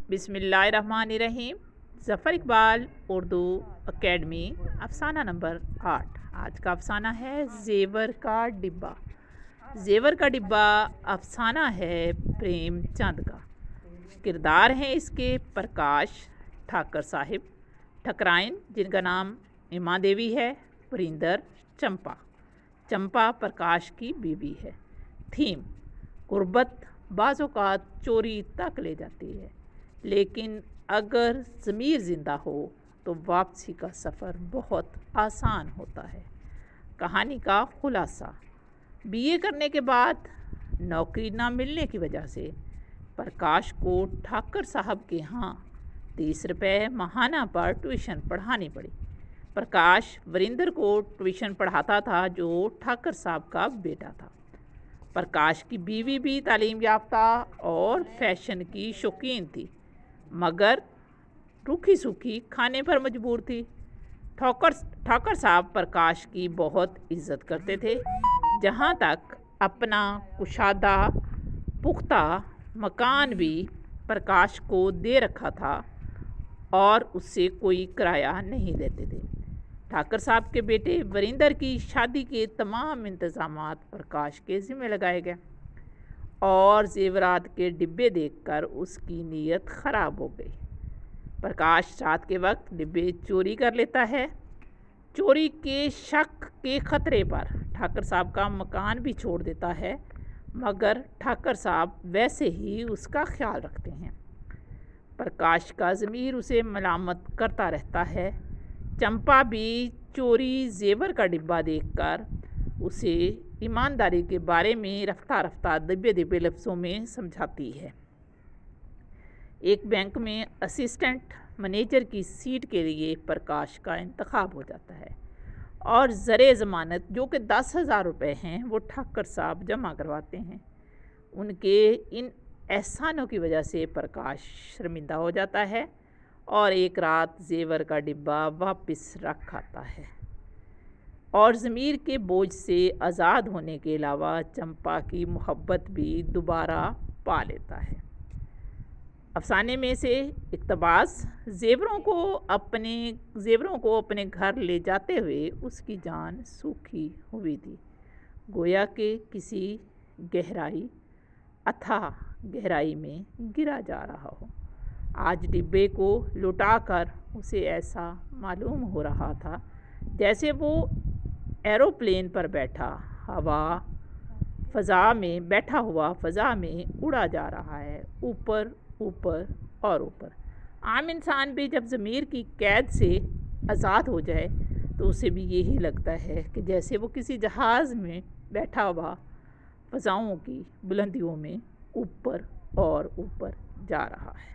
बिस्मिल्लाहिर्रहमानिर्रहीम। ज़फ़र इकबाल उर्दू अकेडमी अफ़साना नंबर 8। आज का अफ़साना है ज़ेवर का डिब्बा। ज़ेवर का डिब्बा अफ़साना है प्रेमचंद का। किरदार हैं इसके प्रकाश ठाकर साहिब, ठकराइन जिनका नाम इमा देवी है, वरिंदर चंपा। चंपा प्रकाश की बीवी है। थीम गुर्बत बाज़-औक़ात चोरी तक ले जाती है, लेकिन अगर ज़मीर ज़िंदा हो तो वापसी का सफ़र बहुत आसान होता है। कहानी का खुलासा: बीए करने के बाद नौकरी ना मिलने की वजह से प्रकाश को ठाकर साहब के यहाँ 30 रुपये माहाना पर ट्यूशन पढ़ानी पड़ी। प्रकाश वरिंदर को ट्यूशन पढ़ाता था, जो ठाकर साहब का बेटा था। प्रकाश की बीवी भी तालीम याफ्ता और फैशन की शौकीन थी, मगर रूखी सूखी खाने पर मजबूर थी। ठाकर साहब प्रकाश की बहुत इज्जत करते थे, जहाँ तक अपना कुशादा पुख्ता मकान भी प्रकाश को दे रखा था और उससे कोई किराया नहीं लेते थे। ठाकर साहब के बेटे वरिंदर की शादी के तमाम इंतज़ामात प्रकाश के ज़िम्मे लगाए गए और ज़ेवरात के डिब्बे देखकर उसकी नीयत ख़राब हो गई। प्रकाश रात के वक्त डिब्बे चोरी कर लेता है। चोरी के शक के ख़तरे पर ठाकर साहब का मकान भी छोड़ देता है, मगर ठाकर साहब वैसे ही उसका ख्याल रखते हैं। प्रकाश का ज़मीर उसे मलामत करता रहता है। चंपा भी चोरी ज़ेवर का डिब्बा देखकर उसे ईमानदारी के बारे में रफ्ता रफ्ता दबे दबे लफ्ज़ों में समझाती है। एक बैंक में असिस्टेंट मैनेजर की सीट के लिए प्रकाश का इंतखाब हो जाता है और ज़रे ज़मानत जो कि 10,000 रुपये हैं वो ठाकर साहब जमा करवाते हैं। उनके इन एहसानों की वजह से प्रकाश शर्मिंदा हो जाता है और एक रात ज़ेवर का डिब्बा वापस रख आता है और ज़मीर के बोझ से आज़ाद होने के अलावा चंपा की मोहब्बत भी दोबारा पा लेता है। अफसाने में से इक़्तिबास: ज़ेवरों को अपने घर ले जाते हुए उसकी जान सूखी हुई थी, गोया के किसी अथाह गहराई में गिरा जा रहा हो। आज डिब्बे को लुटाकर उसे ऐसा मालूम हो रहा था जैसे वो एरोप्लेन पर बैठा हुआ फ़ज़ा में उड़ा जा रहा है, ऊपर ऊपर और ऊपर। आम इंसान भी जब ज़मीर की कैद से आज़ाद हो जाए तो उसे भी यही लगता है कि जैसे वो किसी जहाज़ में बैठा हुआ फ़ज़ाओं की बुलंदियों में ऊपर और ऊपर जा रहा है।